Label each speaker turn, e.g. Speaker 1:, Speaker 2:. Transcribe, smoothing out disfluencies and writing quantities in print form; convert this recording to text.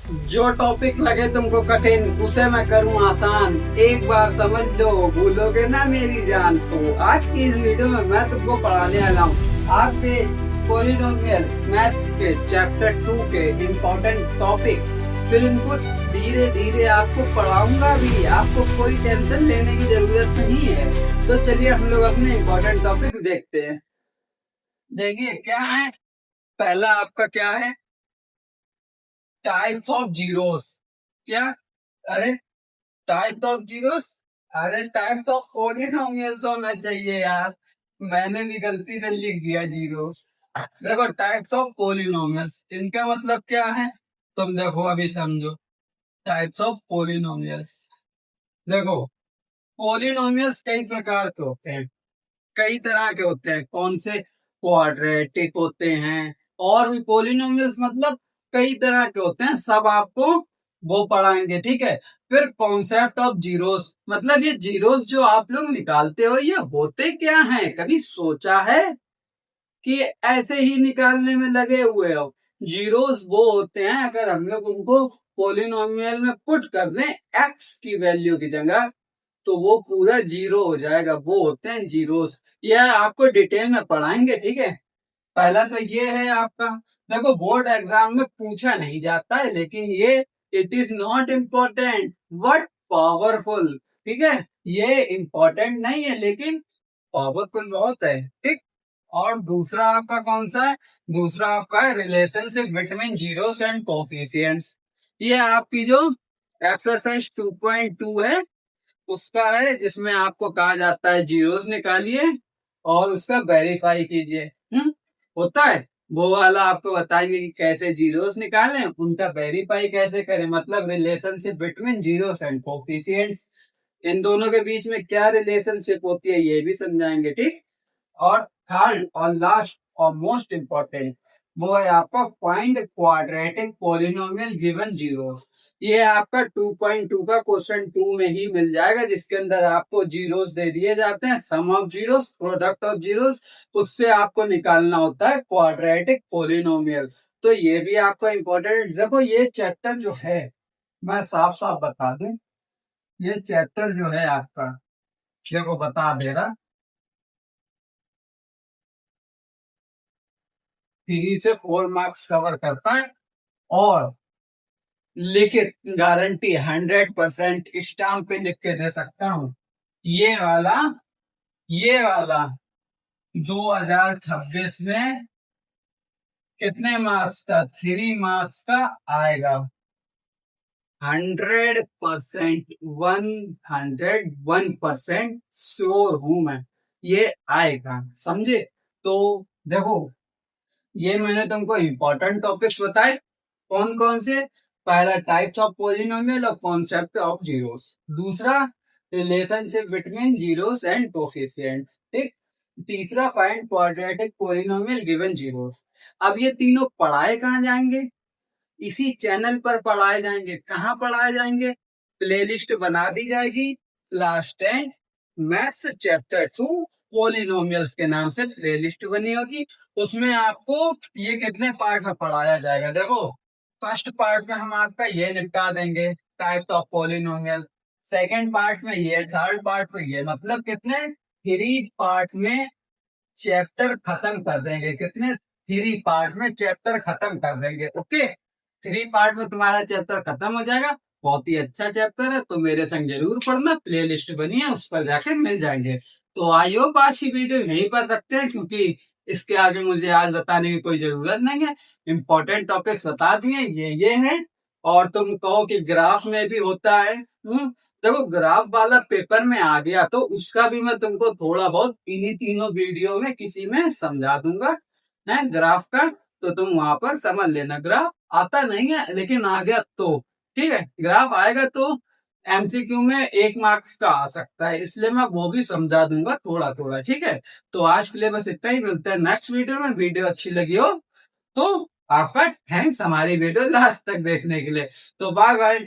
Speaker 1: जो टॉपिक लगे तुमको कठिन उसे मैं करूं आसान। एक बार समझ लो भूलोगे ना मेरी जान। तो आज की इस वीडियो में मैं तुमको पढ़ाने वाला हूँ आपके पॉलिनोमियल मैथ्स के चैप्टर 2 के इम्पोर्टेंट टॉपिक्स। फिर इनको धीरे धीरे आपको पढ़ाऊंगा भी, आपको कोई टेंशन लेने की जरूरत नहीं है। तो चलिए हम लोग अपने इम्पोर्टेंट टॉपिक देखते हैं। देखिए क्या है, पहला आपका क्या है, टाइप्स ऑफ जीरोस। क्या? अरे टाइप्स ऑफ जीरोस, अरे टाइप्स ऑफ पॉलिनोमियल्स होना चाहिए यार। मैंने भी गलती से लिख दिया जीरोस। देखो टाइप्स ऑफ पॉलिनोमियल्स, इनका मतलब क्या है तुम देखो अभी समझो। टाइप्स ऑफ पॉलिनोमियल्स, देखो पॉलिनोमियल्स कई प्रकार के होते हैं, कई तरह के होते हैं। कौन से? क्वाड्रेटिक होते हैं, और भी पॉलिनोमियल्स मतलब कई तरह के होते हैं, सब आपको वो पढ़ाएंगे, ठीक है। फिर कॉन्सेप्ट ऑफ जीरोस, मतलब ये जीरोस जो आप लोग निकालते हो ये होते क्या हैं, कभी सोचा है कि ऐसे ही निकालने में लगे हुए हो? जीरोस वो होते हैं अगर हम लोग उनको पॉलिनोमियल में पुट कर दें एक्स की वैल्यू की जगह, तो वो पूरा जीरो हो जाएगा, वो होते हैं जीरोस। यह आपको डिटेल में पढ़ाएंगे, ठीक है। पहला तो ये है आपका, देखो बोर्ड एग्जाम में पूछा नहीं जाता है, लेकिन ये it is not important but powerful, ठीक है। ये इम्पोर्टेंट नहीं है लेकिन पावरफुल बहुत है, ठीक। और दूसरा आपका कौन सा है? दूसरा आपका है relationship between zeros and coefficients. ये आपकी जो एक्सरसाइज 2.2 है उसका है, जिसमें आपको कहा जाता है जीरोस निकालिए और उसका वेरीफाई कीजिए। होता है वो वाला, आपको बताएंगे कि कैसे जीरोस निकालें, उनका वेरीफाई कैसे करें, मतलब relationship between zeros and coefficients, इन दोनों के बीच में क्या रिलेशनशिप होती है ये भी समझाएंगे, ठीक। और थर्ड और लास्ट और मोस्ट इम्पोर्टेंट वो है आपका find quadratic polynomial given zero. ये आपका 2.2 का क्वेश्चन 2 में ही मिल जाएगा, जिसके अंदर आपको जीरोस दे दिए जाते हैं, sum of zeros, product of zeros, उससे आपको निकालना होता है क्वाड्रेटिक पॉलिनोमियल। तो ये भी आपका इम्पोर्टेंट। देखो ये चैप्टर जो है, मैं साफ साफ बता दूं, ये चैप्टर जो है आपका, देखो बता दे रहा, 3 से 4 मार्क्स कवर करता है। और लिखित गारंटी 100% स्टाम्प पे लिख के दे सकता हूँ। ये वाला 2026 में कितने मार्क्स का? 3 मार्क्स का आएगा। 100%, 101% श्योर हूं मैं, ये आएगा, समझे। तो देखो ये मैंने तुमको इम्पोर्टेंट टॉपिक्स बताए, कौन कौन से। पहला टाइप्स ऑफ पॉलिनोमियल और कॉन्सेप्ट ऑफ जीरोस। दूसरा relationship between zeros and coefficients, ठीक। तीसरा find quadratic polynomial given zeros. अब ये तीनों पढ़ाए कहाँ जाएंगे? इसी चैनल पर पढ़ाए जाएंगे। कहाँ पढ़ाए जाएंगे? प्लेलिस्ट बना दी जाएगी, क्लास 10 मैथ्स चैप्टर 2 पॉलिनोमियल्स के नाम से प्लेलिस्ट बनी होगी। उसमें आपको ये कितने पार्ट में पढ़ाया जाएगा, देखो फर्स्ट पार्ट में हम आपका ये निपटा देंगे types of polynomial, second part में ये, थर्ड पार्ट में ये, मतलब कितने 3 पार्ट में चैप्टर खत्म कर देंगे। कितने? 3 पार्ट में चैप्टर खत्म कर देंगे, ओके। 3 पार्ट में तुम्हारा चैप्टर खत्म हो जाएगा। बहुत ही अच्छा चैप्टर है, तो मेरे संग जरूर पढ़ना, प्ले लिस्ट बनी है उस पर जाके मिल जाएंगे। तो आई होप आज की वीडियो यहीं पर रखते हैं, क्योंकि इसके आगे मुझे आज बताने की कोई जरूरत नहीं है। इम्पोर्टेंट टॉपिक्स बता दिए ये है। और तुम कहो कि ग्राफ में भी होता है, देखो ग्राफ वाला पेपर में आ गया तो उसका भी मैं तुमको थोड़ा बहुत इन्हीं तीनों वीडियो में किसी में समझा दूंगा है ग्राफ का। तो तुम वहां पर समझ लेना, ग्राफ आता नहीं है लेकिन आ गया तो ठीक है। ग्राफ आएगा तो एमसीक्यू में 1 मार्क्स का आ सकता है, इसलिए मैं वो भी समझा दूंगा थोड़ा थोड़ा, ठीक है। तो आज के लिए बस इतना ही, मिलते हैं नेक्स्ट वीडियो में। वीडियो अच्छी लगी हो तो आपका थैंक्स हमारी वीडियो लास्ट तक देखने के लिए। तो बाय बाय।